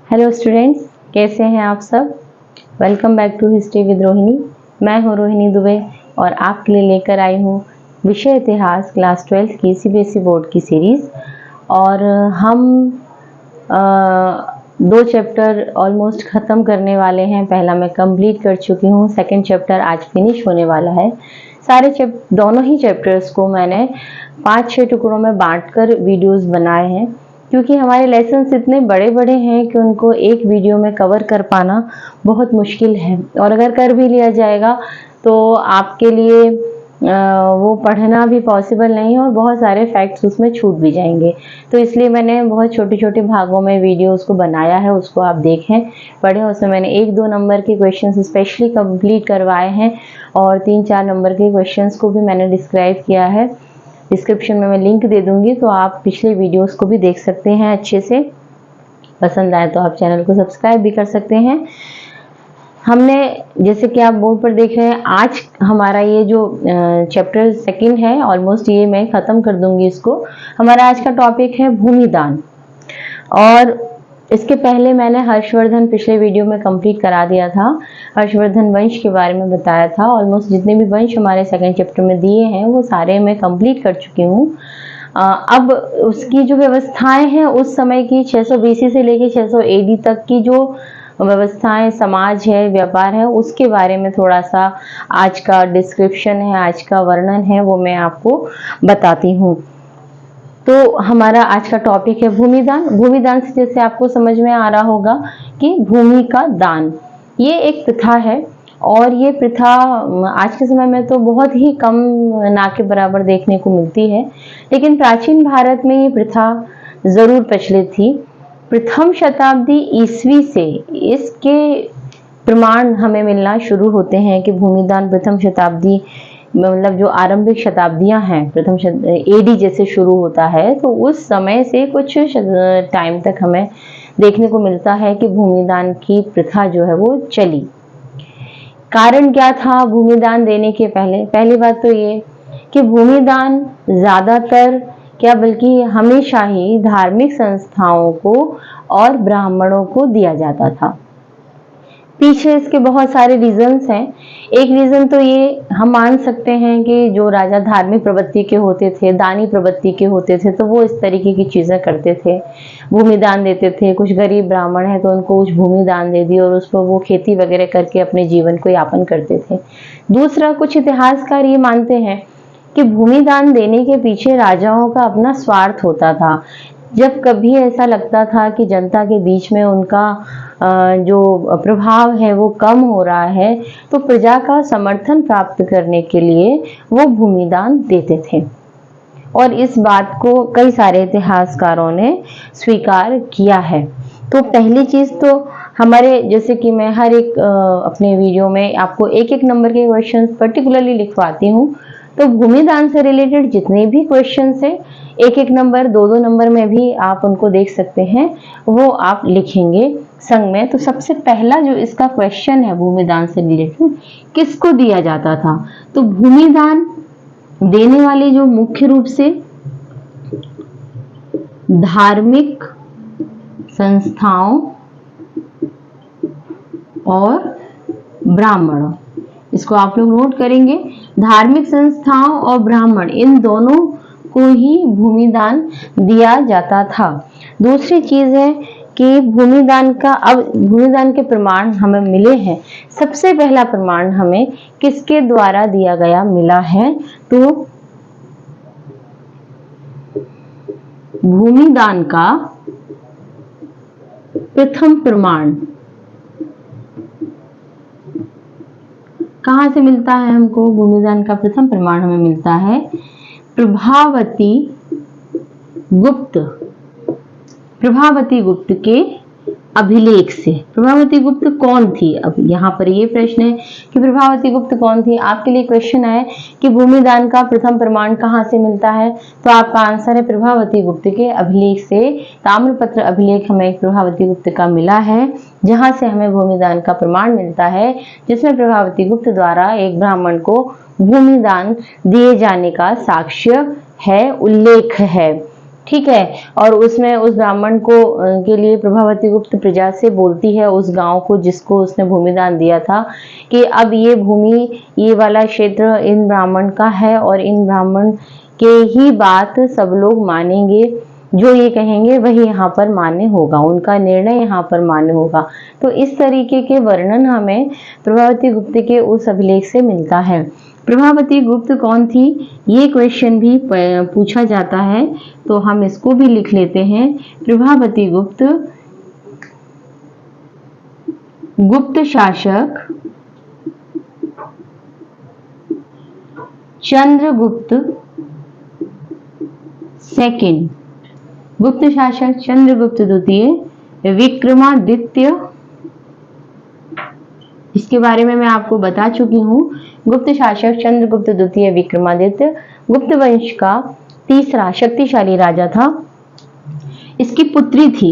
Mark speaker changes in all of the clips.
Speaker 1: Hello students, कैसे हैं आप सब। Welcome back to history with Rohini. मैं हूं रोहिणी दुबे और आपके लिए लेकर आई हूं विषय इतिहास क्लास 12 की सीबीएसई बोर्ड की सीरीज़। और हम दो चैप्टर ऑलमोस्ट ख़त्म करने वाले हैं। पहला मैं कंप्लीट कर चुकी हूं, सेकंड चैप्टर आज फिनिश होने वाला है। दोनों ही चैप्टर्स को मैंने 5-6 टुकड़ों में बांटकर वीडियोस बनाए हैं, क्योंकि हमारे लेसन्स इतने बड़े बड़े हैं कि उनको एक वीडियो में कवर कर पाना बहुत मुश्किल है। और अगर कर भी लिया जाएगा तो आपके लिए वो पढ़ना भी पॉसिबल नहीं है और बहुत सारे फैक्ट्स उसमें छूट भी जाएंगे। तो इसलिए मैंने बहुत छोटे छोटे भागों में वीडियोस को बनाया है, उसको आप देखें, पढ़ें। उसमें मैंने 1-2 नंबर के क्वेश्चंस स्पेशली कंप्लीट करवाए हैं और 3-4 नंबर के क्वेश्चंस को भी मैंने डिस्क्राइब किया है। डिस्क्रिप्शन में मैं लिंक दे दूंगी, तो आप पिछले वीडियोस को भी देख सकते हैं अच्छे से। पसंद आए तो आप चैनल को सब्सक्राइब भी कर सकते हैं। हमने, जैसे कि आप बोर्ड पर देख रहे हैं, आज हमारा ये जो चैप्टर सेकंड है, ऑलमोस्ट ये मैं ख़त्म कर दूंगी इसको। हमारा आज का टॉपिक है भूमिदान। और इसके पहले मैंने हर्षवर्धन पिछले वीडियो में कंप्लीट करा दिया था। हर्षवर्धन वंश के बारे में बताया था। ऑलमोस्ट जितने भी वंश हमारे सेकंड चैप्टर में दिए हैं वो सारे मैं कंप्लीट कर चुकी हूँ। अब उसकी जो व्यवस्थाएं हैं उस समय की 600 BC से लेकर 600 AD तक की जो व्यवस्थाएं, समाज है, व्यापार है, उसके बारे में थोड़ा सा आज का डिस्क्रिप्शन है, आज का वर्णन है, वो मैं आपको बताती हूँ। तो हमारा आज का टॉपिक है भूमिदान। भूमिदान से जैसे आपको समझ में आ रहा होगा कि भूमि का दान, ये एक प्रथा है। और ये प्रथा आज के समय में तो बहुत ही कम, ना के बराबर देखने को मिलती है, लेकिन प्राचीन भारत में ये प्रथा जरूर प्रचलित थी। प्रथम शताब्दी ईस्वी से इसके प्रमाण हमें मिलना शुरू होते हैं कि भूमिदान प्रथम शताब्दी, मतलब जो आरंभिक शताब्दियां हैं, प्रथम AD जैसे शुरू होता है, तो उस समय से कुछ टाइम तक हमें देखने को मिलता है कि भूमिदान की प्रथा जो है वो चली। कारण क्या था भूमिदान देने के पहले? पहली बात तो ये कि भूमिदान ज्यादातर क्या, बल्कि हमेशा ही धार्मिक संस्थाओं को और ब्राह्मणों को दिया जाता था। पीछे इसके बहुत सारे रीजंस हैं। एक रीजन तो ये हम मान सकते हैं कि जो राजा धार्मिक प्रवृत्ति के होते थे, दानी प्रवृत्ति के होते थे, तो वो इस तरीके की चीजें करते थे, भूमिदान देते थे। कुछ गरीब ब्राह्मण है तो उनको कुछ भूमिदान दे दी और उस पर वो खेती वगैरह करके अपने जीवन को यापन करते थे। दूसरा, कुछ इतिहासकार ये मानते हैं कि भूमिदान देने के पीछे राजाओं का अपना स्वार्थ होता था। जब कभी ऐसा लगता था कि जनता के बीच में उनका जो प्रभाव है वो कम हो रहा है, तो प्रजा का समर्थन प्राप्त करने के लिए वो भूमिदान देते थे। और इस बात को कई सारे इतिहासकारों ने स्वीकार किया है। तो पहली चीज तो हमारे, जैसे कि मैं हर एक अपने वीडियो में आपको 1-1 नंबर के क्वेश्चंस पर्टिकुलरली लिखवाती हूँ, तो भूमिदान से रिलेटेड जितने भी क्वेश्चंस हैं 1-1 नंबर, 2-2 नंबर में भी आप उनको देख सकते हैं, वो आप लिखेंगे संग में। तो सबसे पहला जो इसका क्वेश्चन है भूमिदान से रिलेटेड, किसको दिया जाता था? तो भूमिदान देने वाले जो मुख्य रूप से धार्मिक संस्थाओं और ब्राह्मण, इसको आप लोग नोट करेंगे। धार्मिक संस्थाओं और ब्राह्मण, इन दोनों को ही भूमिदान दिया जाता था। दूसरी चीज है कि भूमिदान के प्रमाण हमें मिले हैं। सबसे पहला प्रमाण हमें किसके द्वारा दिया गया मिला है? तो भूमिदान का प्रथम प्रमाण कहां से मिलता है हमको? भूमिदान का प्रथम प्रमाण हमें मिलता है प्रभावती गुप्त के अभिलेख से। प्रभावती गुप्त कौन थी? अब यहाँ पर ये प्रश्न है कि प्रभावती गुप्त कौन थी। आपके लिए क्वेश्चन है कि भूमिदान का प्रथम प्रमाण कहाँ से मिलता है, तो आपका आंसर है प्रभावती गुप्त के अभिलेख से। ताम्रपत्र अभिलेख हमें प्रभावती गुप्त का मिला है, जहां से हमें भूमिदान का प्रमाण मिलता है, जिसमें प्रभावती गुप्त द्वारा एक ब्राह्मण को भूमिदान दिए जाने का साक्ष्य है, उल्लेख है। ठीक है। और उसमें उस ब्राह्मण को के लिए प्रभावती गुप्त प्रजा से बोलती है, उस गांव को जिसको उसने भूमिदान दिया था, कि अब ये भूमि, ये वाला क्षेत्र इन ब्राह्मण का है और इन ब्राह्मण के ही बात सब लोग मानेंगे, जो ये कहेंगे वही यहाँ पर मान्य होगा, उनका निर्णय यहाँ पर मान्य होगा। तो इस तरीके के वर्णन हमें प्रभावती गुप्त के उस अभिलेख से मिलता है। प्रभावती गुप्त कौन थी, ये क्वेश्चन भी पूछा जाता है, तो हम इसको भी लिख लेते हैं। प्रभावती गुप्त गुप्त शासक चंद्रगुप्त सेकंड, गुप्त शासक चंद्रगुप्त द्वितीय विक्रमादित्य, इसके बारे में मैं आपको बता चुकी हूँ। गुप्त शासक चंद्रगुप्त द्वितीय विक्रमादित्य गुप्त वंश का तीसरा शक्तिशाली राजा था। इसकी पुत्री थी,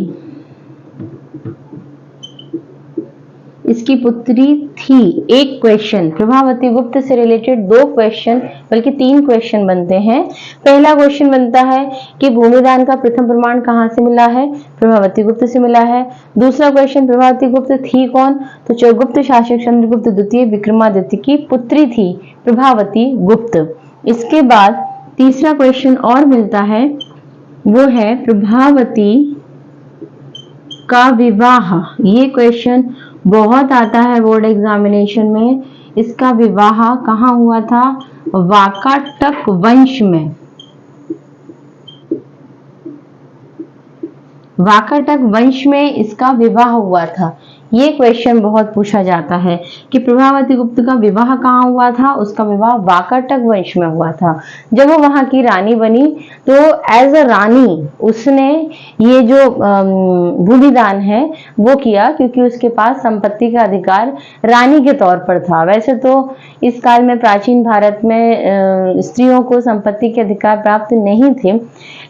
Speaker 1: एक क्वेश्चन प्रभावती गुप्त से रिलेटेड 2 क्वेश्चन बल्कि 3 क्वेश्चन बनते हैं। पहला क्वेश्चन बनता है कि भूमिदान का प्रथम प्रमाण कहाँ से मिला है, प्रभावती गुप्त से मिला है। दूसरा क्वेश्चन, प्रभावती गुप्त थी कौन, तो गुप्त शासक चंद्रगुप्त द्वितीय विक्रमादित्य की पुत्री थी प्रभावती गुप्त। इसके बाद तीसरा क्वेश्चन और मिलता है, वो है प्रभावती का विवाह। ये क्वेश्चन बहुत आता है बोर्ड एग्जामिनेशन में। इसका विवाह कहाँ हुआ था, वाकाटक वंश में। वाकाटक वंश में इसका विवाह हुआ था। ये क्वेश्चन बहुत पूछा जाता है कि प्रभावती गुप्त का विवाह कहाँ हुआ था, उसका विवाह वाकाटक वंश में हुआ था। जब वो वहां की रानी बनी तो एज अ रानी उसने ये जो भूमिदान है वो किया, क्योंकि उसके पास संपत्ति का अधिकार रानी के तौर पर था। वैसे तो इस काल में प्राचीन भारत में स्त्रियों को संपत्ति के अधिकार प्राप्त नहीं थे,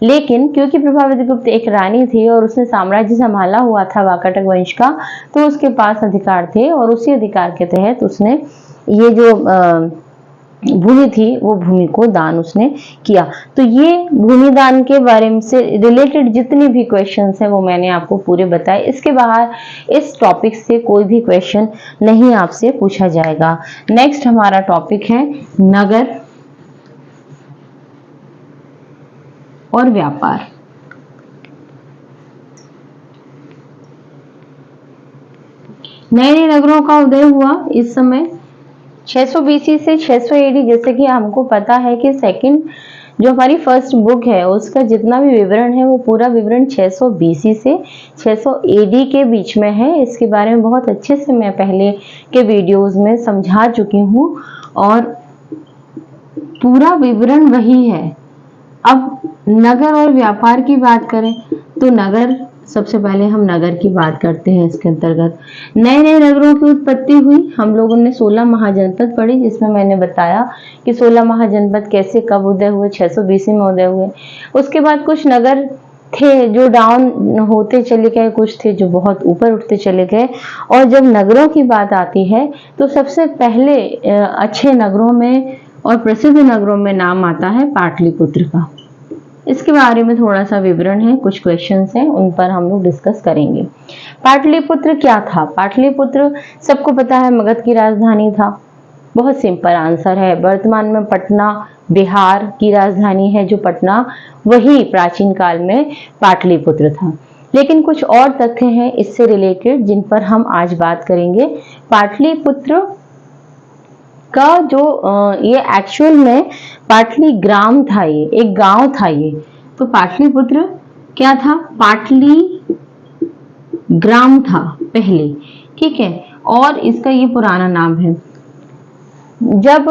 Speaker 1: लेकिन क्योंकि प्रभावती गुप्त एक रानी थी और उसने साम्राज्य संभाला हुआ था वाकाटक वंश का, तो उसके पास अधिकार थे और उसी अधिकार के तहत उसने ये जो भूमि थी वो भूमि को दान उसने किया। तो ये भूमि दान के बारे में से रिलेटेड जितने भी क्वेश्चंस हैं वो मैंने आपको पूरे बताए। इसके बाहर इस टॉपिक से कोई भी क्वेश्चन नहीं आपसे पूछा जाएगा। नेक्स्ट हमारा टॉपिक है नगर और व्यापार। नए नए नगरों का उदय हुआ इस समय 600 BC से 600 AD। जैसे कि हमको पता है कि सेकंड जो हमारी फर्स्ट बुक है उसका जितना भी विवरण है वो पूरा विवरण 600 BC से 600 AD के बीच में है। इसके बारे में बहुत अच्छे से मैं पहले के वीडियोस में समझा चुकी हूँ और पूरा विवरण वही है। अब नगर और व्यापार की बात करें तो नगर, सबसे पहले हम नगर की बात करते हैं। इसके अंतर्गत नए नए नगरों की उत्पत्ति हुई। हम लोगों ने 16 महाजनपद पढ़ी, जिसमें मैंने बताया कि 16 महाजनपद कैसे कब उदय हुए, 600 BC में उदय हुए। उसके बाद कुछ नगर थे जो डाउन होते चले गए, कुछ थे जो बहुत ऊपर उठते चले गए। और जब नगरों की बात आती है तो सबसे पहले अच्छे नगरों में और प्रसिद्ध नगरों में नाम आता है पाटलिपुत्र का। इसके बारे में थोड़ा सा विवरण है, कुछ क्वेश्चंस हैं, उन पर हम लोग डिस्कस करेंगे। पाटलिपुत्र क्या था? पाटलिपुत्र सबको पता है मगध की राजधानी था। बहुत सिंपल आंसर है। वर्तमान में पटना बिहार की राजधानी है जो पटना, वही प्राचीन काल में पाटलिपुत्र था। लेकिन कुछ और तथ्य हैं इससे रिलेटेड जिन पर हम आज बात करेंगे। पाटलिपुत्र का जो ये एक्चुअल में पाटली ग्राम था, ये एक गांव था ये। तो पाटलिपुत्र क्या था? पाटली ग्राम था पहले, ठीक है, और इसका ये पुराना नाम है। जब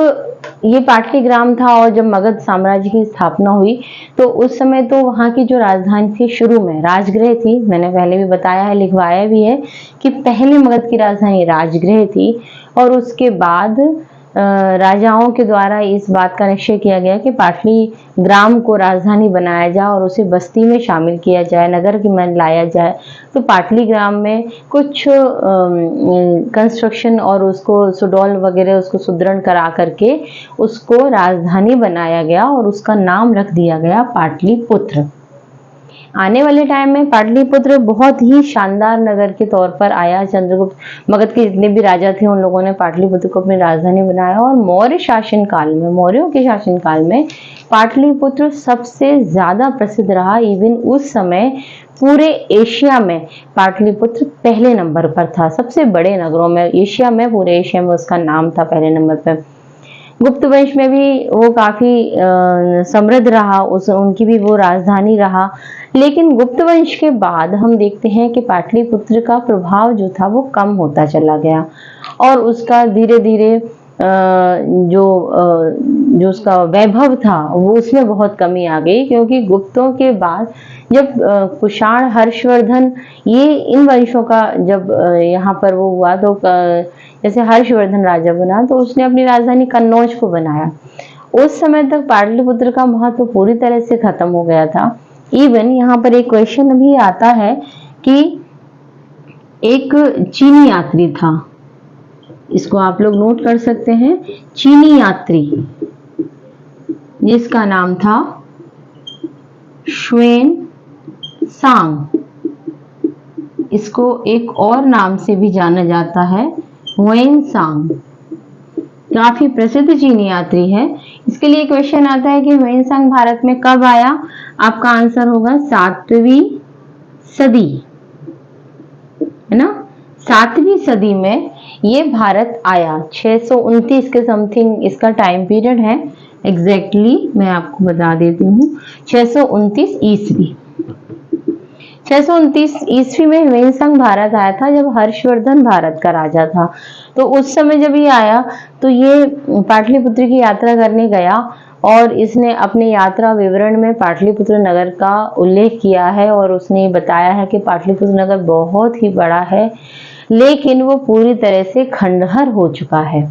Speaker 1: ये पाटली ग्राम था और जब मगध साम्राज्य की स्थापना हुई तो उस समय तो वहां की जो राजधानी थी शुरू में राजगृह थी। मैंने पहले भी बताया है, लिखवाया भी है कि पहले मगध की राजधानी राजगृह थी और उसके बाद राजाओं के द्वारा इस बात का निश्चय किया गया कि पाटली ग्राम को राजधानी बनाया जाए और उसे बस्ती में शामिल किया जाए, नगर की में लाया जाए। तो पाटली ग्राम में कुछ कंस्ट्रक्शन और उसको सुडौल वगैरह उसको सुदृढ़ करा करके उसको राजधानी बनाया गया और उसका नाम रख दिया गया पाटलिपुत्र। आने वाले टाइम में पाटलिपुत्र बहुत ही शानदार नगर के तौर पर आया। चंद्रगुप्त मगध के जितने भी राजा थे उन लोगों ने पाटलिपुत्र को अपनी राजधानी बनाया और मौर्य शासनकाल में, मौर्यों के शासनकाल में पाटलिपुत्र सबसे ज्यादा प्रसिद्ध रहा। इवन उस समय पूरे एशिया में पाटलिपुत्र पहले नंबर पर था, सबसे बड़े नगरों में एशिया में, पूरे एशिया में उसका नाम था पहले नंबर पर। गुप्त वंश में भी वो काफी समृद्ध रहा, उनकी भी वो राजधानी रहा। लेकिन गुप्त वंश के बाद हम देखते हैं कि पाटलिपुत्र का प्रभाव जो था वो कम होता चला गया और उसका धीरे धीरे जो उसका वैभव था वो उसमें बहुत कमी आ गई, क्योंकि गुप्तों के बाद जब कुषाण, हर्षवर्धन, ये इन वंशों का जब यहाँ पर वो हुआ तो जैसे हर्षवर्धन राजा बना तो उसने अपनी राजधानी कन्नौज को बनाया। उस समय तक पाटलिपुत्र का महत्व पूरी तरह से खत्म हो गया था। इवन यहाँ पर एक क्वेश्चन भी आता है कि एक चीनी यात्री था, इसको आप लोग नोट कर सकते हैं, चीनी यात्री जिसका नाम था ह्वेन सांग। इसको एक और नाम से भी जाना जाता है, ह्वेन सांग, काफी प्रसिद्ध चीनी यात्री है। इसके लिए क्वेश्चन आता है कि ह्वेन सांग भारत में कब आया? आपका आंसर होगा 7वीं सदी, है ना। 7वीं सदी में ये भारत आया। 629 के समथिंग इसका टाइम पीरियड है। एग्जैक्टली मैं आपको बता देती हूँ, 629 ईस्वी। 629 ईस्वी में ह्वेन सांग भारत आया था जब हर्षवर्धन भारत का राजा था। तो उस समय जब ये आया तो ये पाटलिपुत्र की यात्रा करने गया और इसने अपने यात्रा विवरण में पाटलिपुत्र नगर का उल्लेख किया है और उसने बताया है कि पाटलिपुत्र नगर बहुत ही बड़ा है लेकिन वो पूरी तरह से खंडहर हो चुका है।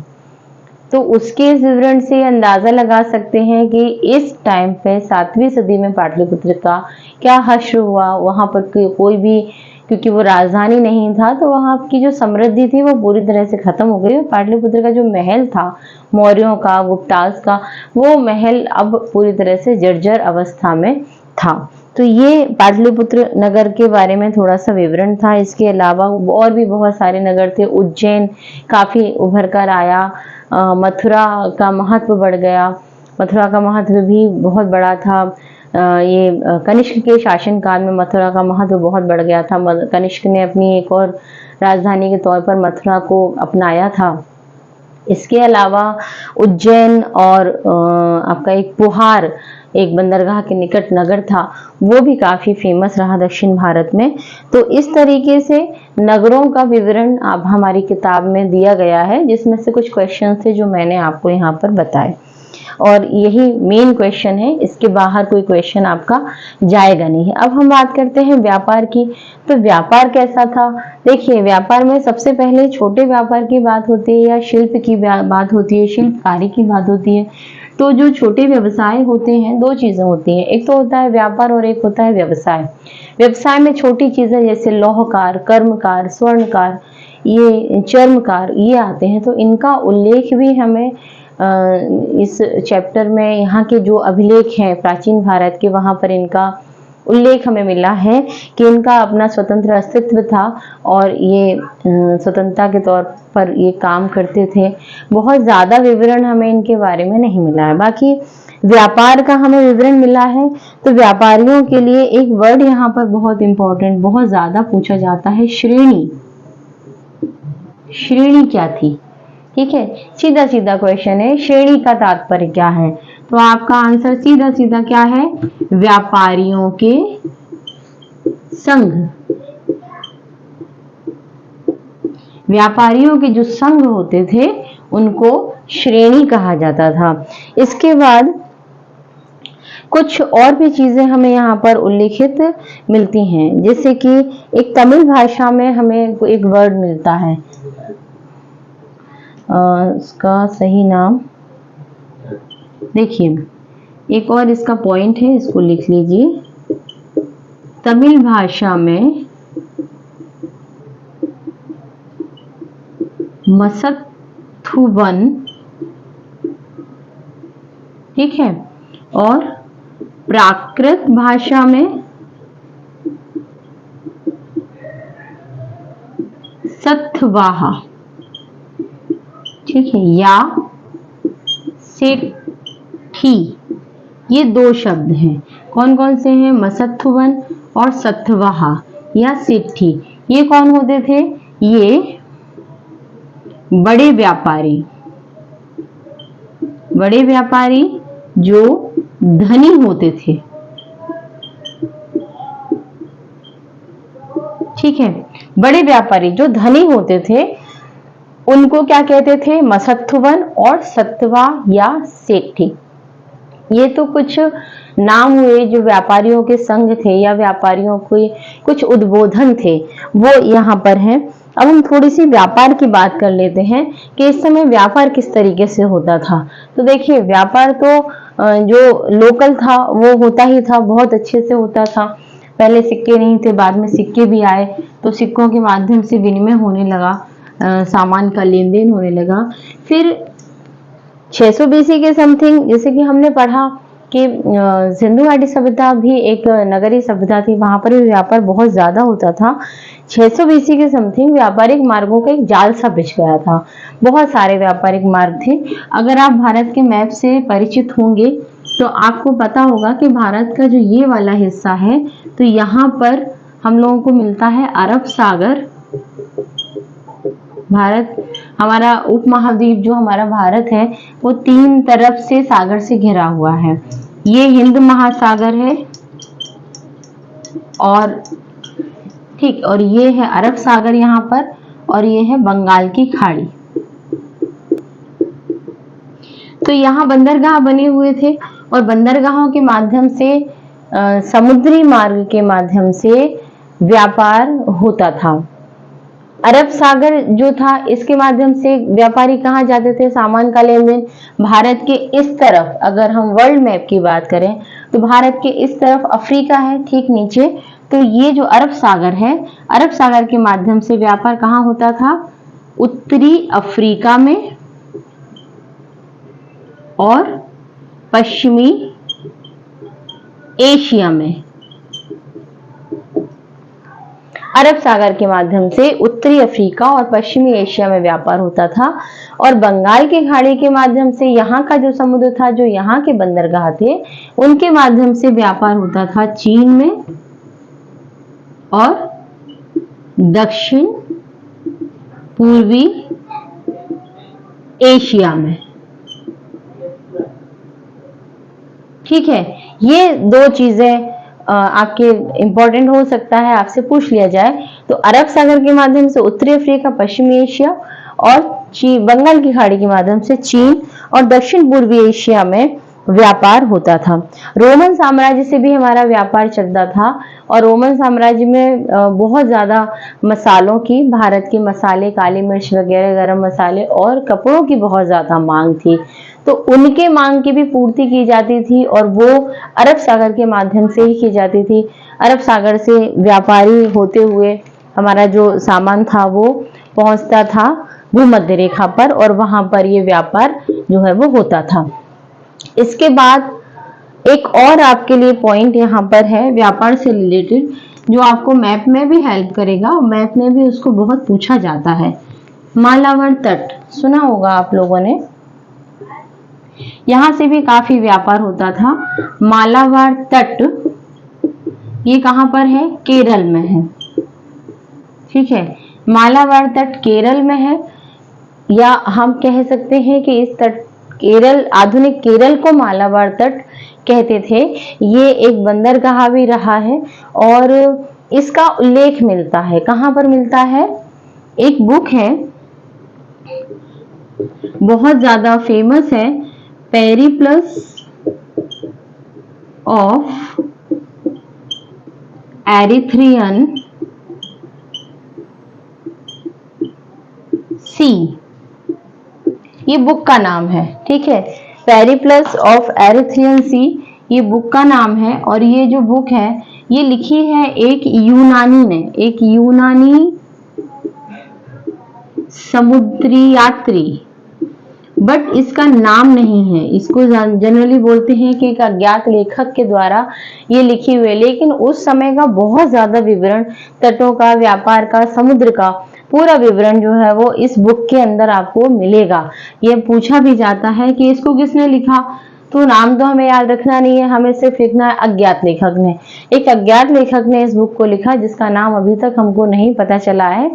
Speaker 1: तो उसके इस विवरण से अंदाजा लगा सकते हैं कि इस टाइम पे 7वीं सदी में पाटलिपुत्र का क्या हश्र हुआ। वहां पर कोई भी, क्योंकि वो राजधानी नहीं था तो वहां की जो समृद्धि थी वो पूरी तरह से खत्म हो गई। पाटलिपुत्र का जो महल था मौर्यों का, गुप्तास का, वो महल अब पूरी तरह से जर्जर अवस्था में था। तो ये पाटलिपुत्र नगर के बारे में थोड़ा सा विवरण था। इसके अलावा और भी बहुत सारे नगर थे। उज्जैन काफी उभर कर आया, मथुरा का महत्व बढ़ गया, मथुरा का महत्व भी बहुत बड़ा था। ये कनिष्क के शासनकाल में मथुरा का महत्व बहुत बढ़ गया था। कनिष्क ने अपनी एक और राजधानी के तौर पर मथुरा को अपनाया था। इसके अलावा उज्जैन और आपका एक पुहार, एक बंदरगाह के निकट नगर था, वो भी काफी फेमस रहा दक्षिण भारत में। तो इस तरीके से नगरों का विवरण अब हमारी किताब में दिया गया है, जिसमें से कुछ क्वेश्चन थे जो मैंने आपको यहाँ पर बताए और यही मेन क्वेश्चन है, इसके बाहर कोई क्वेश्चन आपका जाएगा नहीं है। अब हम बात करते हैं व्यापार की। तो व्यापार कैसा था? देखिए, व्यापार में सबसे पहले छोटे व्यापार की बात होती है या शिल्प की बात होती है, शिल्पकारी की बात होती है। तो जो छोटे व्यवसाय होते हैं, दो चीजें होती हैं, एक तो होता है व्यापार और एक होता है व्यवसाय। व्यवसाय में छोटी चीजें जैसे लौहकार, कर्मकार, स्वर्णकार, ये चर्मकार, ये आते हैं। तो इनका उल्लेख भी हमें इस चैप्टर में, यहाँ के जो अभिलेख हैं प्राचीन भारत के, वहां पर इनका उल्लेख हमें मिला है कि इनका अपना स्वतंत्र अस्तित्व था और ये स्वतंत्रता के तौर पर ये काम करते थे। बहुत ज्यादा विवरण हमें इनके बारे में नहीं मिला है। बाकी व्यापार का हमें विवरण मिला है। तो व्यापारियों के लिए एक वर्ड यहाँ पर बहुत इंपॉर्टेंट, बहुत ज्यादा पूछा जाता है, श्रेणी। श्रेणी क्या थी? ठीक है, सीधा सीधा क्वेश्चन है, श्रेणी का तात्पर्य क्या है? तो आपका आंसर सीधा सीधा क्या है? व्यापारियों के संघ। व्यापारियों के जो संघ होते थे उनको श्रेणी कहा जाता था। इसके बाद कुछ और भी चीजें हमें यहाँ पर उल्लेखित मिलती हैं, जैसे कि एक तमिल भाषा में हमें एक वर्ड मिलता है, इसका सही नाम देखिए, एक और इसका पॉइंट है, इसको लिख लीजिए। तमिल भाषा में मसत्थुवन, ठीक है, और प्राकृत भाषा में सत्वाहा, ठीक है, या सेठी, ये दो शब्द हैं। कौन कौन से हैं? मसत्थुवन और सत्वाहा या सेठी। ये कौन होते थे? ये बड़े व्यापारी जो धनी होते थे, ठीक है, बड़े व्यापारी जो धनी होते थे उनको क्या कहते थे? मसत्थुवन और सत्वा या सेठी। ये तो कुछ नाम हुए जो व्यापारियों के संघ थे या व्यापारियों के कुछ उद्बोधन थे, वो यहाँ पर हैं। अब हम थोड़ी सी व्यापार की बात कर लेते हैं कि इस समय व्यापार किस तरीके से होता था। तो देखिए, व्यापार तो जो लोकल था वो होता ही था, बहुत अच्छे से होता था। पहले सिक्के नहीं थे, बाद में सिक्के भी आए, तो सिक्कों के माध्यम से विनिमय होने लगा, सामान का लेन देन होने लगा। फिर 600 BC के समथिंग, जैसे कि हमने पढ़ा कि सिंधु घाटी सभ्यता भी एक नगरीय सभ्यता थी, वहां पर भी व्यापार बहुत ज्यादा होता था। 600 BC के समथिंग व्यापारिक मार्गों का एक जाल सा बिछ गया था, बहुत सारे व्यापारिक मार्ग थे। अगर आप भारत के मैप से परिचित होंगे तो आपको पता होगा कि भारत का जो ये वाला हिस्सा है, तो यहाँ पर हम लोगों को मिलता है अरब सागर। भारत, हमारा उपमहाद्वीप जो हमारा भारत है, वो 3 तरफ से सागर से घिरा हुआ है। ये हिंद महासागर है, और ठीक, और ये है अरब सागर यहाँ पर, और ये है बंगाल की खाड़ी। तो यहाँ बंदरगाह बने हुए थे, और बंदरगाहों के माध्यम से, समुद्री मार्ग के माध्यम से व्यापार होता था। अरब सागर जो था, इसके माध्यम से व्यापारी कहाँ जाते थे? सामान का लेन देन भारत के इस तरफ, अगर हम वर्ल्ड मैप की बात करें तो भारत के इस तरफ अफ्रीका है, ठीक नीचे। तो ये जो अरब सागर है, अरब सागर के माध्यम से व्यापार कहाँ होता था? उत्तरी अफ्रीका में और पश्चिमी एशिया में। अरब सागर के माध्यम से उत्तरी अफ्रीका और पश्चिमी एशिया में व्यापार होता था, और बंगाल की खाड़ी के माध्यम से यहाँ का जो समुद्र था, जो यहाँ के बंदरगाह थे, उनके माध्यम से व्यापार होता था चीन में और दक्षिण पूर्वी एशिया में, ठीक है। ये दो चीजें आपके इंपॉर्टेंट हो सकता है, आपसे पूछ लिया जाए तो अरब सागर के माध्यम से उत्तरी अफ्रीका, पश्चिमी एशिया, और बंगाल की खाड़ी के माध्यम से चीन और दक्षिण पूर्वी एशिया में व्यापार होता था। रोमन साम्राज्य से भी हमारा व्यापार चलता था, और रोमन साम्राज्य में बहुत ज्यादा मसालों की, भारत के मसाले, काली मिर्च वगैरह, गरम मसाले और कपड़ों की बहुत ज्यादा मांग थी, तो उनके मांग की भी पूर्ति की जाती थी, और वो अरब सागर के माध्यम से ही की जाती थी। अरब सागर से व्यापारी होते हुए हमारा जो सामान था वो पहुंचता था भूमध्य रेखा पर, और वहां पर ये व्यापार जो है वो होता था। इसके बाद एक और आपके लिए पॉइंट यहाँ पर है व्यापार से रिलेटेड, जो आपको मैप में भी हेल्प करेगा, मैप में भी उसको बहुत पूछा जाता है। मालावर तट सुना होगा आप लोगों ने, यहां से भी काफी व्यापार होता था। मालाबार तट ये कहां पर है? केरल में है, ठीक है। मालाबार तट केरल में है, या हम कह सकते हैं कि इस तट, केरल, आधुनिक केरल को मालाबार तट कहते थे। ये एक बंदरगाह भी रहा है, और इसका उल्लेख मिलता है, कहां पर मिलता है? एक बुक है, बहुत ज्यादा फेमस है, पेरिप्लस ऑफ एरिथ्रियन सी, ये बुक का नाम है, ठीक है। पेरिप्लस ऑफ एरिथ्रियन सी ये बुक का नाम है, और ये जो बुक है ये लिखी है एक यूनानी ने, एक यूनानी समुद्री यात्री, बट इसका नाम नहीं है, इसको जनरली बोलते हैं कि एक अज्ञात लेखक के द्वारा ये लिखी हुई है। लेकिन उस समय का बहुत ज्यादा विवरण तटों का, व्यापार का, समुद्र का पूरा विवरण जो है वो इस बुक के अंदर आपको मिलेगा। ये पूछा भी जाता है कि इसको किसने लिखा, तो नाम तो हमें याद रखना नहीं है, हमें सिर्फ लिखना है अज्ञात लेखक ने। एक अज्ञात लेखक ने इस बुक को लिखा जिसका नाम अभी तक हमको नहीं पता चला है,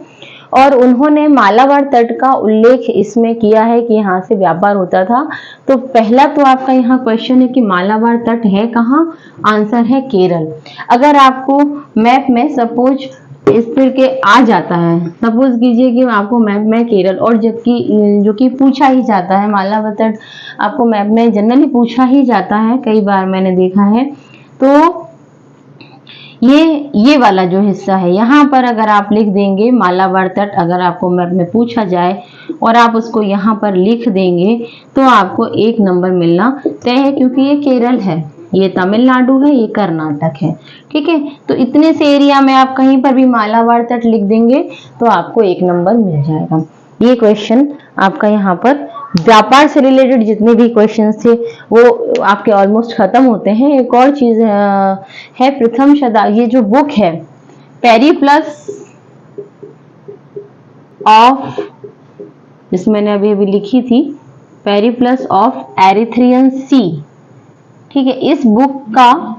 Speaker 1: और उन्होंने मालाबार तट का उल्लेख इसमें किया है कि यहाँ से व्यापार होता था। तो पहला तो आपका यहाँ क्वेश्चन है कि मालाबार तट है कहाँ, आंसर है केरल। अगर आपको मैप में सपोज इस तरह के आ जाता है, सपोज कीजिए कि आपको मैप में केरल, और जबकि जो कि पूछा ही जाता है, मालाबार तट आपको मैप में जनरली पूछा ही जाता है, कई बार मैंने देखा है। तो ये वाला जो हिस्सा है यहाँ पर अगर आप लिख देंगे मालाबार तट, अगर आपको मैप में पूछा जाए और आप उसको यहाँ पर लिख देंगे तो आपको 1 नंबर मिलना तय है, क्योंकि ये केरल है, ये तमिलनाडु है, ये कर्नाटक है। ठीक है, तो इतने से एरिया में आप कहीं पर भी मालाबार तट लिख देंगे तो आपको 1 नंबर मिल जाएगा। ये क्वेश्चन आपका यहाँ पर व्यापार से रिलेटेड जितने भी क्वेश्चंस थे वो आपके ऑलमोस्ट खत्म होते हैं। एक और चीज है प्रथम शताब्दी, ये जो बुक है पेरिप्लस ऑफ, जिसमें मैंने अभी लिखी थी, पेरिप्लस ऑफ एरिथ्रियन सी। ठीक है, इस बुक का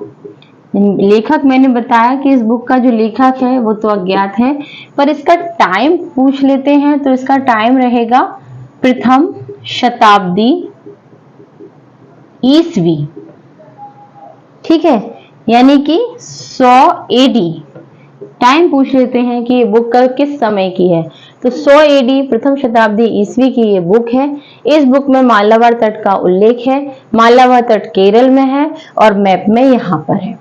Speaker 1: लेखक मैंने बताया कि इस बुक का जो लेखक है वो तो अज्ञात है, पर इसका टाइम पूछ लेते हैं तो इसका टाइम रहेगा प्रथम शताब्दी ईसवी। ठीक है, यानी कि 100 एडी टाइम पूछ लेते हैं कि ये बुक किस समय की है, तो 100 एडी प्रथम शताब्दी ईसवी की ये बुक है। इस बुक में मालाबार तट का उल्लेख है, मालाबार तट केरल में है और मैप में यहाँ पर है।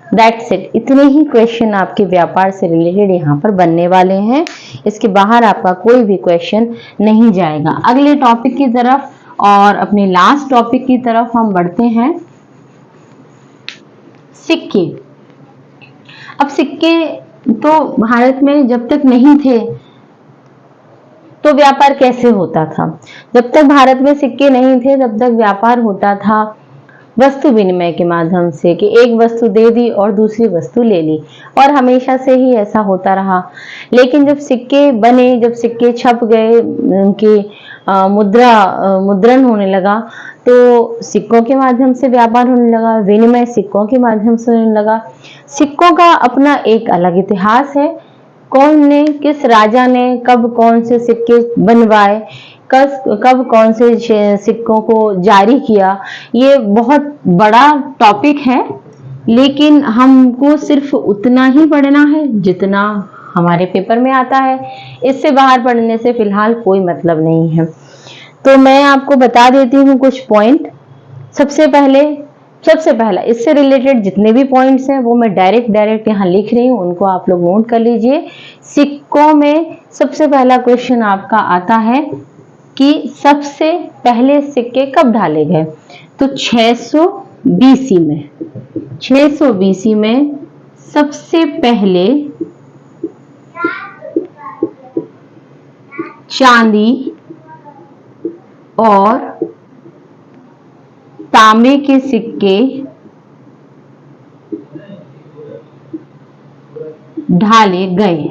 Speaker 1: दैट्स इट, इतने ही क्वेश्चन आपके व्यापार से रिलेटेड यहाँ पर बनने वाले हैं, इसके बाहर आपका कोई भी क्वेश्चन नहीं जाएगा। अगले टॉपिक की तरफ और अपने लास्ट टॉपिक की तरफ हम बढ़ते हैं, सिक्के। अब सिक्के तो भारत में जब तक नहीं थे तो व्यापार कैसे होता था? जब तक भारत में सिक्के नहीं थे तब तक व्यापार होता था वस्तु विनिमय के माध्यम से, कि एक वस्तु दे दी और दूसरी वस्तु ले ली, और हमेशा से ही ऐसा होता रहा। लेकिन जब सिक्के बने, जब सिक्के छप गए, उनकी मुद्रण होने लगा, तो सिक्कों के माध्यम से व्यापार होने लगा, विनिमय सिक्कों के माध्यम से होने लगा। सिक्कों का अपना एक अलग इतिहास है, कौन ने, किस राजा ने कब कौन से सिक्के बनवाए, कब कौन से सिक्कों को जारी किया, ये बहुत बड़ा टॉपिक है। लेकिन हमको सिर्फ उतना ही पढ़ना है जितना हमारे पेपर में आता है, इससे बाहर पढ़ने से फिलहाल कोई मतलब नहीं है। तो मैं आपको बता देती हूँ कुछ पॉइंट। सबसे पहला इससे रिलेटेड जितने भी पॉइंट्स हैं वो मैं डायरेक्ट यहाँ लिख रही हूँ, उनको आप लोग नोट कर लीजिए। सिक्कों में सबसे पहला क्वेश्चन आपका आता है कि सबसे पहले सिक्के कब ढाले गए, तो 600 बीसी में। 600 बीसी में सबसे पहले चांदी और तांबे के सिक्के ढाले गए।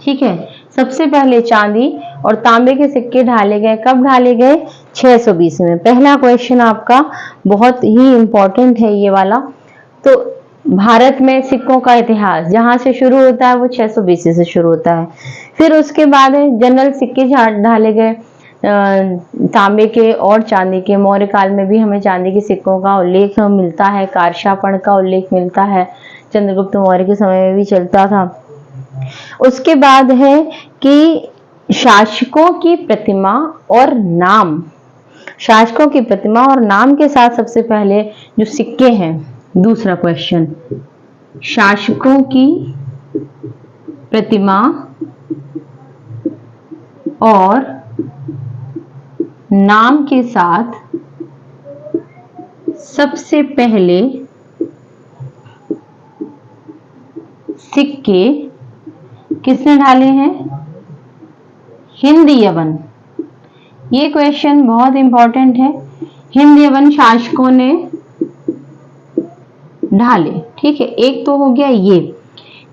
Speaker 1: ठीक है, सबसे पहले चांदी और तांबे के सिक्के ढाले गए, कब ढाले गए? 620 में। पहला क्वेश्चन आपका बहुत ही इंपॉर्टेंट है ये वाला। तो भारत में सिक्कों का इतिहास जहां से शुरू होता है वो 620 से शुरू होता है। फिर उसके बाद जनरल सिक्के ढाले गए तांबे के और चांदी के। मौर्य काल में भी हमें चांदी के सिक्कों का उल्लेख मिलता है, कारशापण का उल्लेख मिलता है, चंद्रगुप्त मौर्य के समय में भी चलता था। उसके बाद है कि शासकों की प्रतिमा और नाम, शासकों की प्रतिमा और नाम के साथ सबसे पहले जो सिक्के हैं। दूसरा क्वेश्चन, शासकों की प्रतिमा और नाम के साथ सबसे पहले सिक्के किसने ढाले हैं? हिंद यवन। ये क्वेश्चन बहुत इंपॉर्टेंट है। हिंद यवन शासकों ने ढाले। ठीक है, एक तो हो गया ये।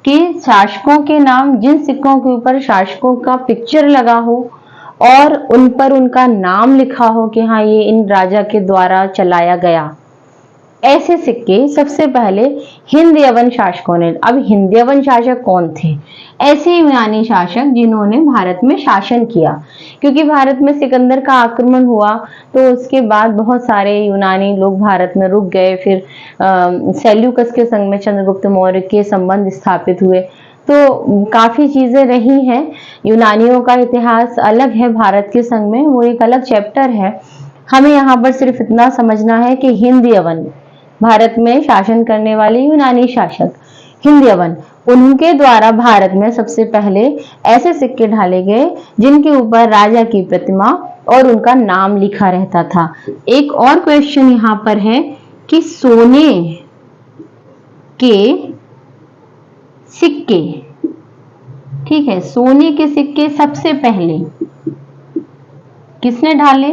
Speaker 1: कि शासकों के नाम, जिन सिक्कों के ऊपर शासकों का पिक्चर लगा हो और उन पर उनका नाम लिखा हो कि हाँ ये इन राजा के द्वारा चलाया गया, ऐसे सिक्के सबसे पहले हिंद यवन शासकों ने। अब हिंद यवन शासक कौन थे? ऐसे यूनानी शासक जिन्होंने भारत में शासन किया, क्योंकि भारत में सिकंदर का आक्रमण हुआ तो उसके बाद बहुत सारे यूनानी लोग भारत में रुक गए। फिर सेल्यूकस के संग में चंद्रगुप्त मौर्य के संबंध स्थापित हुए, तो काफी चीजें रही हैं। यूनानियों का इतिहास अलग है भारत के संग में, वो एक अलग चैप्टर है। हमें यहाँ पर सिर्फ इतना समझना है कि हिंद यवन, भारत में शासन करने वाले यूनानी शासक हिंद यवन, उनके द्वारा भारत में सबसे पहले ऐसे सिक्के ढाले गए जिनके ऊपर राजा की प्रतिमा और उनका नाम लिखा रहता था। एक और क्वेश्चन यहाँ पर है कि सोने के सिक्के, ठीक है, सोने के सिक्के सबसे पहले किसने ढाले?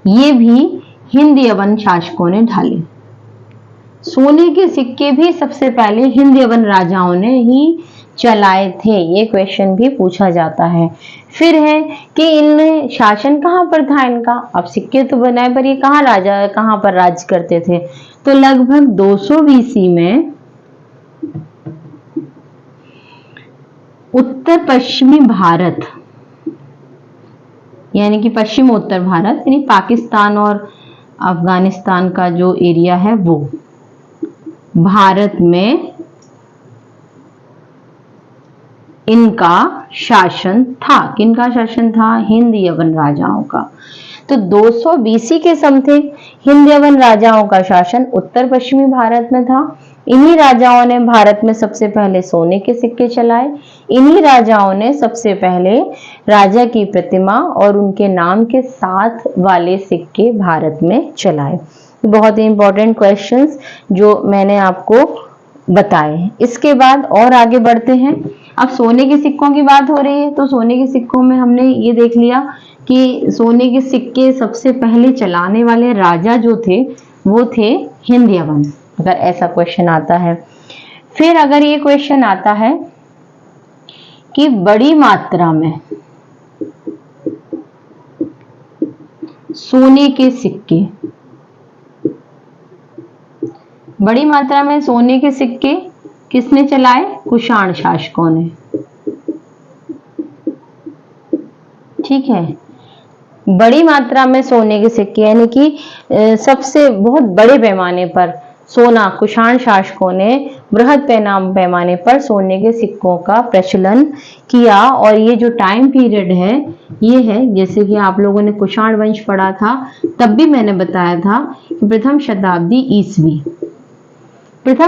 Speaker 1: ये भी हिंद यवन शासकों ने ढाले। सोने के सिक्के भी सबसे पहले हिंद यवन राजाओं ने ही चलाए थे, ये क्वेश्चन भी पूछा जाता है। फिर है कि इन शासन कहाँ पर था इनका? अब सिक्के तो बनाए पर ये कहाँ पर राज्य करते थे? तो लगभग 200 BC में उत्तर पश्चिमी भारत, यानी कि पश्चिम उत्तर भारत, यानी पाकिस्तान और अफगानिस्तान का जो एरिया है वो भारत में इनका शासन था। किनका शासन था? हिंद यवन राजाओं का। तो 200 BC के समथिंग हिंद यवन राजाओं का शासन उत्तर पश्चिमी भारत में था। इन्हीं राजाओं ने भारत में सबसे पहले सोने के सिक्के चलाए। इन्हीं राजाओं ने सबसे पहले राजा की प्रतिमा और उनके नाम के साथ वाले सिक्के भारत में चलाए। बहुत ही इंपॉर्टेंट क्वेश्चंस जो मैंने आपको बताए। इसके बाद और आगे बढ़ते हैं। अब सोने के सिक्कों की बात हो रही है, तो सोने के सिक्कों में हमने ये देख लिया कि सोने के सिक्के सबसे पहले चलाने वाले राजा जो थे वो थे हिंद यवन, अगर ऐसा क्वेश्चन आता है। फिर अगर ये क्वेश्चन आता है कि बड़ी मात्रा में सोने के सिक्के, बड़ी मात्रा में सोने के सिक्के किसने चलाए? कुषाण शासकों ने। ठीक है, बड़ी मात्रा में सोने के सिक्के यानी कि सबसे बहुत बड़े पैमाने पर सोना कुषाण शासकों ने बृहद पैमाने पर सोने के सिक्कों का प्रचलन किया। और ये जो टाइम पीरियड है ये है, जैसे कि आप लोगों ने कुषाण वंश पढ़ा था तब भी मैंने बताया था कि प्रथम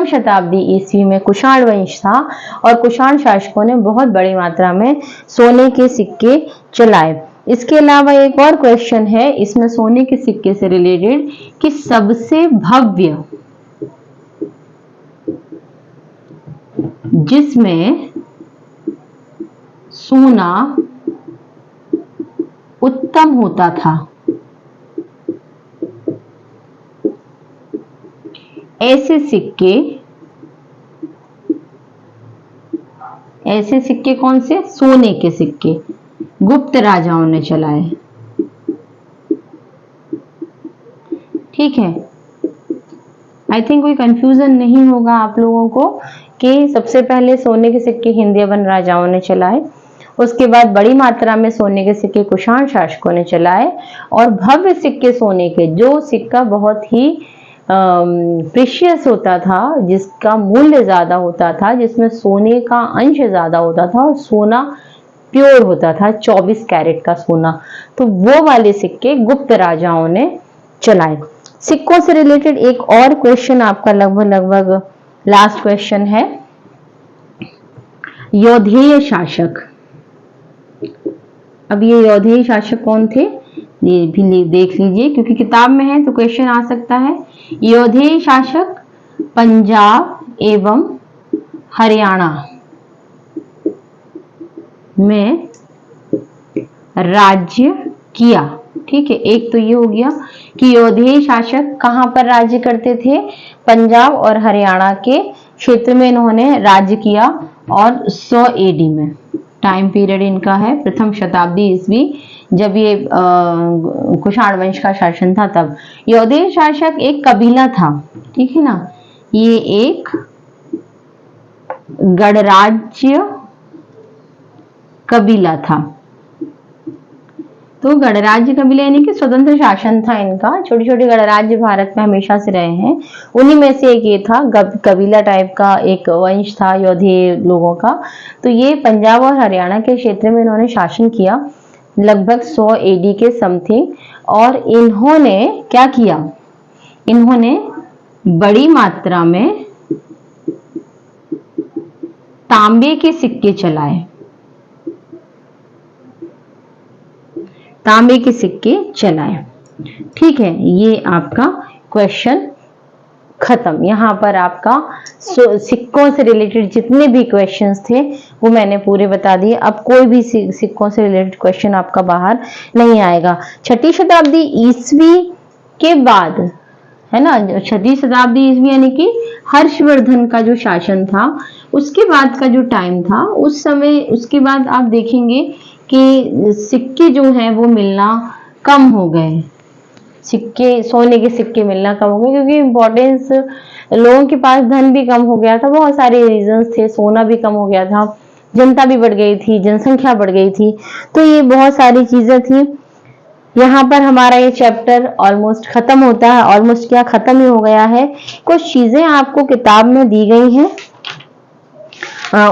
Speaker 1: शताब्दी ईस्वी में कुषाण वंश था और कुषाण शासकों ने बहुत बड़ी मात्रा में सोने के सिक्के चलाए। इसके अलावा एक और क्वेश्चन है इसमें सोने के सिक्के से रिलेटेड कि सबसे भव्य, जिसमें सोना उत्तम होता था, ऐसे सिक्के कौन से? सोने के सिक्के गुप्त राजाओं ने चलाए। ठीक है, आई थिंक कोई कंफ्यूजन नहीं होगा आप लोगों को कि सबसे पहले सोने के सिक्के हिंद यवन राजाओं ने चलाए, उसके बाद बड़ी मात्रा में सोने के सिक्के कुषाण शासकों ने चलाए, और भव्य सिक्के सोने के, जो सिक्का बहुत ही प्रेशियस होता था, जिसका मूल्य ज्यादा होता था, जिसमें सोने का अंश ज्यादा होता था और सोना प्योर होता था, 24 कैरेट का सोना, तो वो वाले सिक्के गुप्त राजाओं ने चलाए। सिक्कों से रिलेटेड एक और क्वेश्चन आपका लगभग लास्ट क्वेश्चन है, यौधेय शासक। अब ये यौधेय शासक कौन थे ये भी देख लीजिए, क्योंकि किताब में है तो क्वेश्चन आ सकता है। यौधेय शासक पंजाब एवं हरियाणा में राज्य किया। ठीक है, एक तो ये हो गया कि यौधेय शासक कहां पर राज्य करते थे? पंजाब और हरियाणा के क्षेत्र में इन्होंने राज्य किया और 100 एडी में। टाइम पीरियड इनका है प्रथम शताब्दी ईस्वी, जब ये कुषाण वंश का शासन था तब। यौधेय शासक एक कबीला था, ठीक है ना, ये एक गणराज्य कबीला था। तो गणराज्य कबीला यानी कि स्वतंत्र शासन था इनका। छोटे छोटे गणराज्य भारत में हमेशा से रहे हैं, उन्हीं में से एक ये था। कबीला टाइप का एक वंश था यौधेय लोगों का। तो ये पंजाब और हरियाणा के क्षेत्र में इन्होंने शासन किया लगभग 100 एडी के समथिंग। और इन्होंने क्या किया, इन्होंने बड़ी मात्रा में तांबे के सिक्के चलाए, तांबे के सिक्के चलाए। ठीक है, ये आपका क्वेश्चन खत्म। यहां पर आपका सिक्कों से रिलेटेड जितने भी क्वेश्चंस थे वो मैंने पूरे बता दिए। अब कोई भी सिक्कों से रिलेटेड क्वेश्चन आपका बाहर नहीं आएगा। छठी शताब्दी ईस्वी के बाद, है ना, छठी शताब्दी ईस्वी यानी कि हर्षवर्धन का जो शासन था उसके बाद का जो टाइम था, उस समय उसके बाद आप देखेंगे कि सिक्के जो हैं वो मिलना कम हो गए। सिक्के, सोने के सिक्के मिलना कम हो गए क्योंकि इम्पोर्टेंस, लोगों के पास धन भी कम हो गया था, बहुत सारे रीजंस थे। सोना भी कम हो गया था, जनता भी बढ़ गई थी, जनसंख्या बढ़ गई थी, तो ये बहुत सारी चीजें थी। यहाँ पर हमारा ये चैप्टर ऑलमोस्ट खत्म होता है। ऑलमोस्ट क्या, खत्म ही हो गया है। कुछ चीजें आपको किताब में दी गई हैं,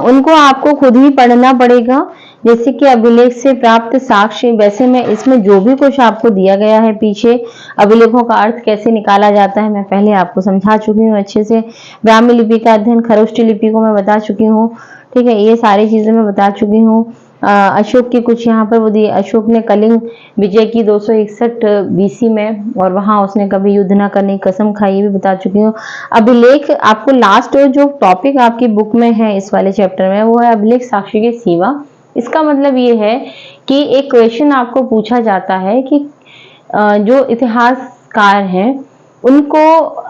Speaker 1: उनको आपको खुद ही पढ़ना पड़ेगा। जैसे कि अभिलेख से प्राप्त साक्ष्य, वैसे में इसमें जो भी कुछ आपको दिया गया है पीछे, अभिलेखों का अर्थ कैसे निकाला जाता है मैं पहले आपको समझा चुकी हूँ अच्छे से। ब्राह्मी लिपि का अध्ययन, खरोष्टी लिपि को मैं बता चुकी हूँ, ठीक है, ये सारी चीजें मैं बता चुकी हूँ। अशोक की कुछ यहाँ पर वो दिए, अशोक ने कलिंग विजय की 261 बीसी में, और वहां उसने कभी युद्ध न करने की कसम खाई, ये भी बता चुकी हूँ। अभिलेख आपको लास्ट जो टॉपिक आपकी बुक में है इस वाले चैप्टर में, वो है अभिलेख साक्ष्य के सिवा। इसका मतलब ये है कि एक क्वेश्चन आपको पूछा जाता है कि जो इतिहासकार हैं उनको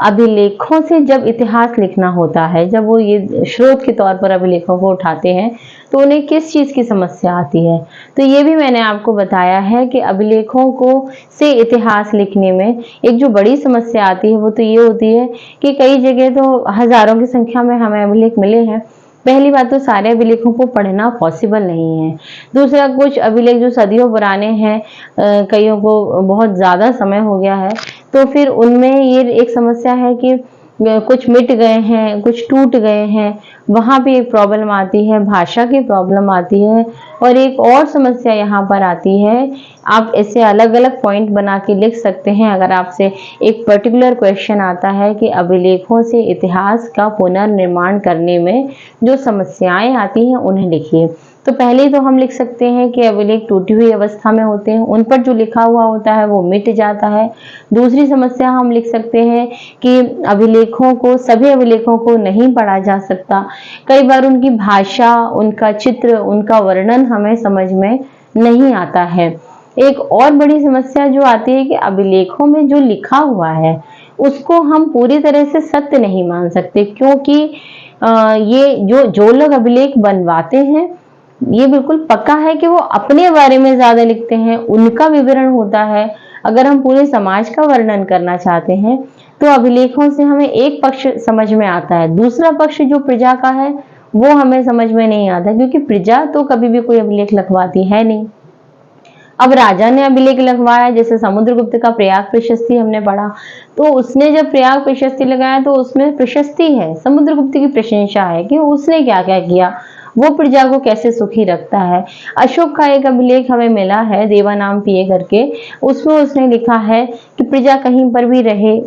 Speaker 1: अभिलेखों से जब इतिहास लिखना होता है, जब वो ये स्रोत के तौर पर अभिलेखों को उठाते हैं, तो उन्हें किस चीज की समस्या आती है। तो ये भी मैंने आपको बताया है कि अभिलेखों को से इतिहास लिखने में एक जो बड़ी समस्या आती है वो तो ये होती है कि कई जगह तो हजारों की संख्या में हमें अभिलेख मिले हैं। पहली बात तो सारे अभिलेखों को पढ़ना पॉसिबल नहीं है। दूसरा, कुछ अभिलेख जो सदियों पुराने हैं, कईयों को बहुत ज्यादा समय हो गया है, तो फिर उनमें ये एक समस्या है कि कुछ मिट गए हैं, कुछ टूट गए हैं, वहां भी एक प्रॉब्लम आती है, भाषा की प्रॉब्लम आती है। और एक और समस्या यहाँ पर आती है, आप ऐसे अलग अलग पॉइंट बना के लिख सकते हैं। अगर आपसे एक पर्टिकुलर क्वेश्चन आता है कि अभिलेखों से इतिहास का पुनर्निर्माण करने में जो समस्याएं आती हैं उन्हें लिखिए, तो पहले तो हम लिख सकते हैं कि अभिलेख टूटी हुई अवस्था में होते हैं, उन पर जो लिखा हुआ होता है वो मिट जाता है। दूसरी समस्या हम लिख सकते हैं कि अभिलेखों को, सभी अभिलेखों को नहीं पढ़ा जा सकता, कई बार उनकी भाषा, उनका चित्र, उनका वर्णन हमें समझ में नहीं आता है। एक और बड़ी समस्या जो आती है कि अभिलेखों में जो लिखा हुआ है उसको हम पूरी तरह से सत्य नहीं मान सकते, क्योंकि ये जो लोग अभिलेख बनवाते हैं ये बिल्कुल पक्का है कि वो अपने बारे में ज्यादा लिखते हैं, उनका विवरण होता है। अगर हम पूरे समाज का वर्णन करना चाहते हैं तो अभिलेखों से हमें एक पक्ष समझ में आता है, दूसरा पक्ष जो प्रजा का है वो हमें समझ में नहीं आता, क्योंकि प्रजा तो कभी भी कोई अभिलेख लिखवाती है नहीं। अब राजा ने अभिलेख लिखवाया, जैसे समुद्रगुप्त का प्रयाग प्रशस्ति हमने पढ़ा, तो उसने जब प्रयाग प्रशस्ति लगाया तो उसमें प्रशस्ति है, समुद्रगुप्त की प्रशंसा है कि उसने क्या क्या किया, वो प्रजा को कैसे सुखी रखता है। अशोक का एक अभिलेख हमें मिला है देवानाम पिए करके, उसमें उसने लिखा है कि प्रजा कहीं पर भी रहे,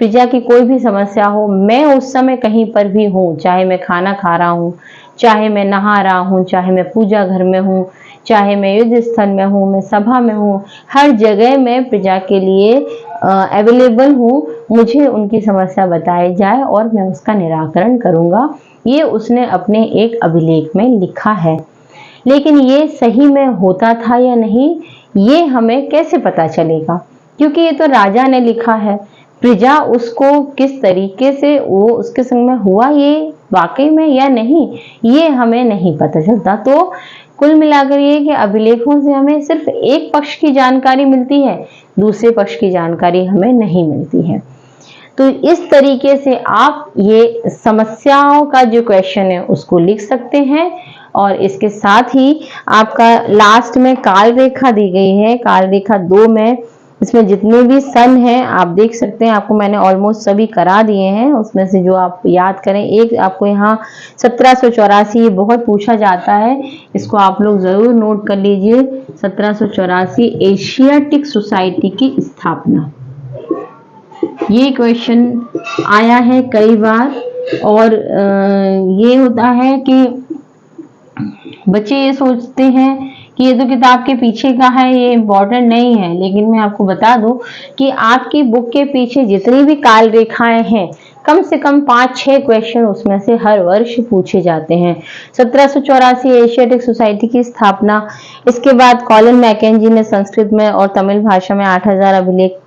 Speaker 1: प्रजा की कोई भी समस्या हो, मैं उस समय कहीं पर भी हूँ, चाहे मैं खाना खा रहा हूँ, चाहे मैं नहा रहा हूँ, चाहे मैं पूजा घर में हूँ, चाहे मैं युद्ध स्थल में हूँ, मैं सभा में हूँ, हर जगह मैं प्रजा के लिए अवेलेबल हूँ। मुझे उनकी समस्या बताई जाए और मैं उसका निराकरण करूंगा, ये उसने अपने एक अभिलेख में लिखा है। लेकिन ये सही में होता था या नहीं, ये हमें कैसे पता चलेगा, क्योंकि ये तो राजा ने लिखा है। प्रजा उसको किस तरीके से वो उसके संग में हुआ ये वाकई में या नहीं, ये हमें नहीं पता चलता। तो कुल मिलाकर ये कि अभिलेखों से हमें सिर्फ एक पक्ष की जानकारी मिलती है, दूसरे पक्ष की जानकारी हमें नहीं मिलती है। तो इस तरीके से आप ये समस्याओं का जो क्वेश्चन है उसको लिख सकते हैं। और इसके साथ ही आपका लास्ट में काल रेखा दी गई है, काल रेखा 2 में इसमें जितने भी सन हैं आप देख सकते हैं, आपको मैंने ऑलमोस्ट सभी करा दिए हैं। उसमें से जो आप याद करें, एक आपको यहाँ 1784 ये बहुत पूछा जाता है, इसको आप लोग जरूर नोट कर लीजिए। 1784 एशियाटिक सोसाइटी की स्थापना, ये क्वेश्चन आया है कई बार। और ये होता है कि बच्चे ये सोचते हैं कि ये तो किताब के पीछे का है, ये इम्पोर्टेंट नहीं है, लेकिन मैं आपको बता दूं कि आपकी बुक के पीछे जितनी भी काल रेखाएं हैं, कम से कम 5-6 क्वेश्चन उसमें से हर वर्ष पूछे जाते हैं। 1784 एशियाटिक सोसाइटी की स्थापना, इसके बाद कॉलिन मैकेंजी ने संस्कृत में और तमिल भाषा में 8000 अभिलेख,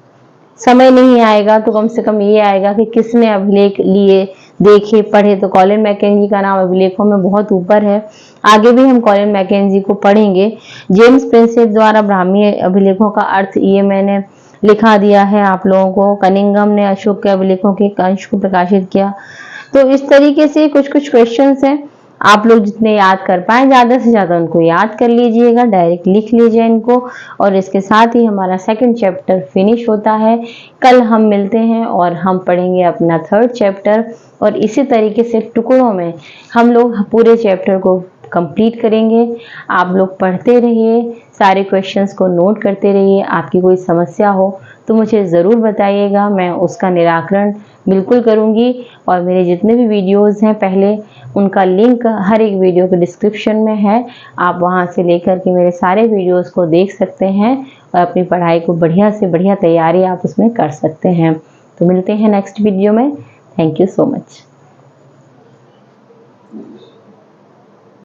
Speaker 1: समय नहीं आएगा तो कम से कम ये आएगा कि किसने अभिलेख लिए, देखे, पढ़े। तो कॉलिन मैकेंजी का नाम अभिलेखों में बहुत ऊपर है, आगे भी हम कॉलिन मैकेंजी को पढ़ेंगे। जेम्स प्रिंसेप द्वारा ब्राह्मी अभिलेखों का अर्थ ये मैंने लिखा दिया है आप लोगों को। कनिंघम ने अशोक के अभिलेखों के एक अंश को प्रकाशित किया। तो इस तरीके से कुछ कुछ क्वेश्चंस हैं, आप लोग जितने याद कर पाए ज्यादा से ज्यादा उनको याद कर लीजिएगा, डायरेक्ट लिख लीजिए इनको। और इसके साथ ही हमारा 2nd चैप्टर फिनिश होता है। कल हम मिलते हैं और हम पढ़ेंगे अपना 3rd चैप्टर, और इसी तरीके से टुकड़ों में हम लोग पूरे चैप्टर को कंप्लीट करेंगे। आप लोग पढ़ते रहिए, सारे क्वेश्चंस को नोट करते रहिए। आपकी कोई समस्या हो तो मुझे ज़रूर बताइएगा, मैं उसका निराकरण बिल्कुल करूंगी। और मेरे जितने भी वीडियोस हैं पहले, उनका लिंक हर एक वीडियो के डिस्क्रिप्शन में है, आप वहां से लेकर के मेरे सारे वीडियोस को देख सकते हैं और अपनी पढ़ाई को बढ़िया से बढ़िया तैयारी आप उसमें कर सकते हैं। तो मिलते हैं नेक्स्ट वीडियो में। Thank you so much.